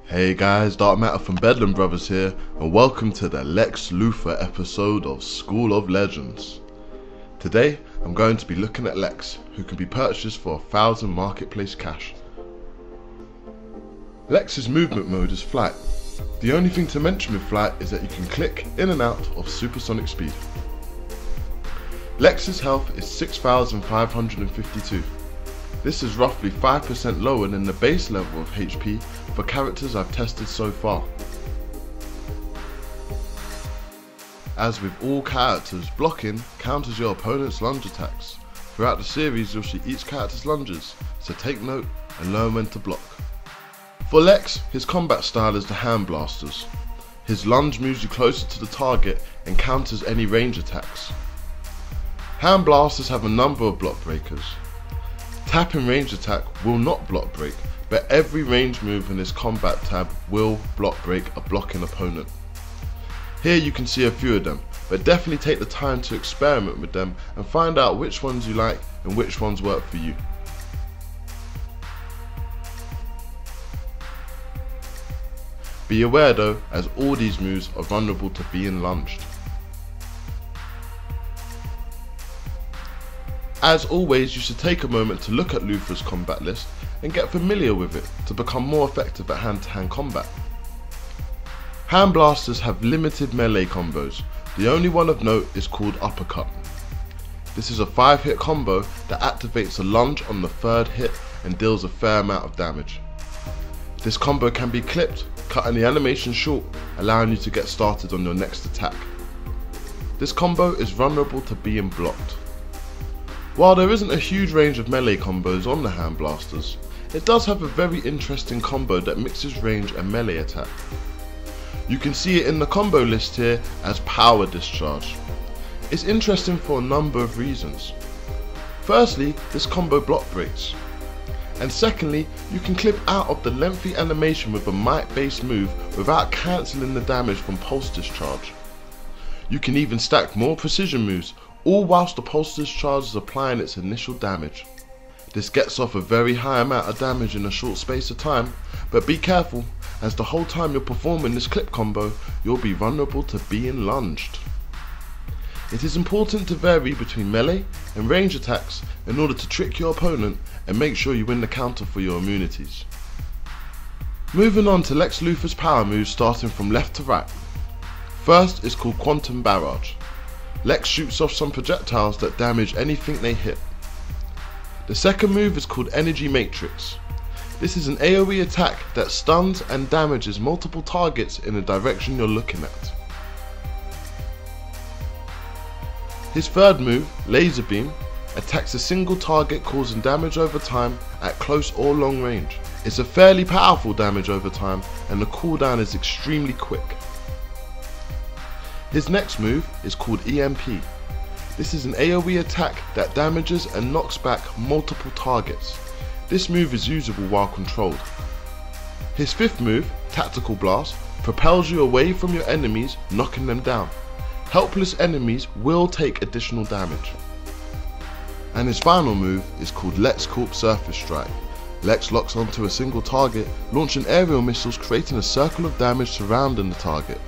Hey guys, DarkMata from Bedlam Brothers here, and welcome to the Lex Luthor episode of School of Legends. Today, I'm going to be looking at Lex, who can be purchased for 1,000 marketplace cash. Lex's movement mode is flight. The only thing to mention with flight is that you can click in and out of supersonic speed. Lex's health is 6,552. This is roughly 5% lower than the base level of HP for characters I've tested so far. As with all characters, blocking counters your opponent's lunge attacks. Throughout the series you'll see each character's lunges, so take note and learn when to block. For Lex, his combat style is the hand blasters. His lunge moves you closer to the target and counters any range attacks. Hand blasters have a number of block breakers. Tap and range attack will not block break, but every range move in this combat tab will block break a blocking opponent. Here you can see a few of them, but definitely take the time to experiment with them and find out which ones you like and which ones work for you. Be aware though, as all these moves are vulnerable to being lunged. As always, you should take a moment to look at Luthor's combat list and get familiar with it to become more effective at hand-to-hand combat. Hand blasters have limited melee combos. The only one of note is called uppercut. This is a 5-hit combo that activates a lunge on the 3rd hit and deals a fair amount of damage. This combo can be clipped, cutting the animation short, allowing you to get started on your next attack. This combo is vulnerable to being blocked. While there isn't a huge range of melee combos on the hand blasters, it does have a very interesting combo that mixes range and melee attack. You can see it in the combo list here as Power Discharge. It's interesting for a number of reasons. Firstly, this combo block breaks. And secondly, you can clip out of the lengthy animation with a might based move without cancelling the damage from Pulse Discharge. You can even stack more precision moves, all whilst the Pulse Discharge is applying its initial damage. This gets off a very high amount of damage in a short space of time, but be careful, as the whole time you're performing this clip combo, you'll be vulnerable to being lunged. It is important to vary between melee and range attacks in order to trick your opponent and make sure you win the counter for your immunities. Moving on to Lex Luthor's power moves starting from left to right. First is called Quantum Barrage. Lex shoots off some projectiles that damage anything they hit. The second move is called Energy Matrix. This is an AoE attack that stuns and damages multiple targets in the direction you're looking at. His third move, Laser Beam, attacks a single target causing damage over time at close or long range. It's a fairly powerful damage over time and the cooldown is extremely quick. His next move is called EMP. This is an AoE attack that damages and knocks back multiple targets. This move is usable while controlled. His fifth move, Tactical Blast, propels you away from your enemies, knocking them down. Helpless enemies will take additional damage. And his final move is called LexCorp Surface Strike. Lex locks onto a single target, launching aerial missiles creating a circle of damage surrounding the target.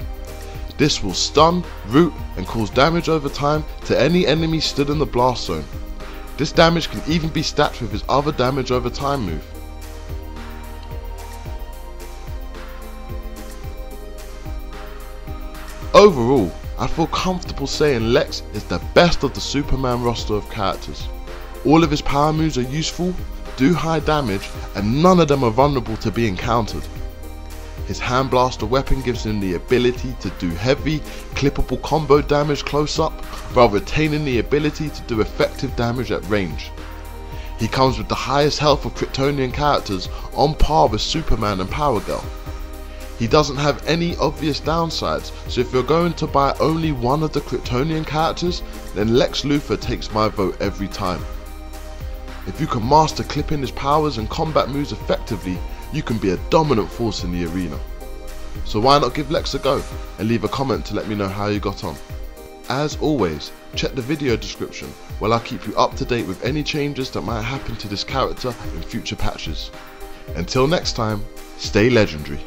This will stun, root and cause damage over time to any enemy stood in the blast zone. This damage can even be stacked with his other damage over time move. Overall, I feel comfortable saying Lex is the best of the Superman roster of characters. All of his power moves are useful, do high damage, and none of them are vulnerable to being countered. His hand blaster weapon gives him the ability to do heavy, clippable combo damage close up, while retaining the ability to do effective damage at range. He comes with the highest health of Kryptonian characters, on par with Superman and Power Girl. He doesn't have any obvious downsides, so if you're going to buy only one of the Kryptonian characters, then Lex Luthor takes my vote every time. If you can master clipping his powers and combat moves effectively, you can be a dominant force in the arena. So why not give Lex a go and leave a comment to let me know how you got on. As always, check the video description where I'll keep you up to date with any changes that might happen to this character in future patches. Until next time, stay legendary.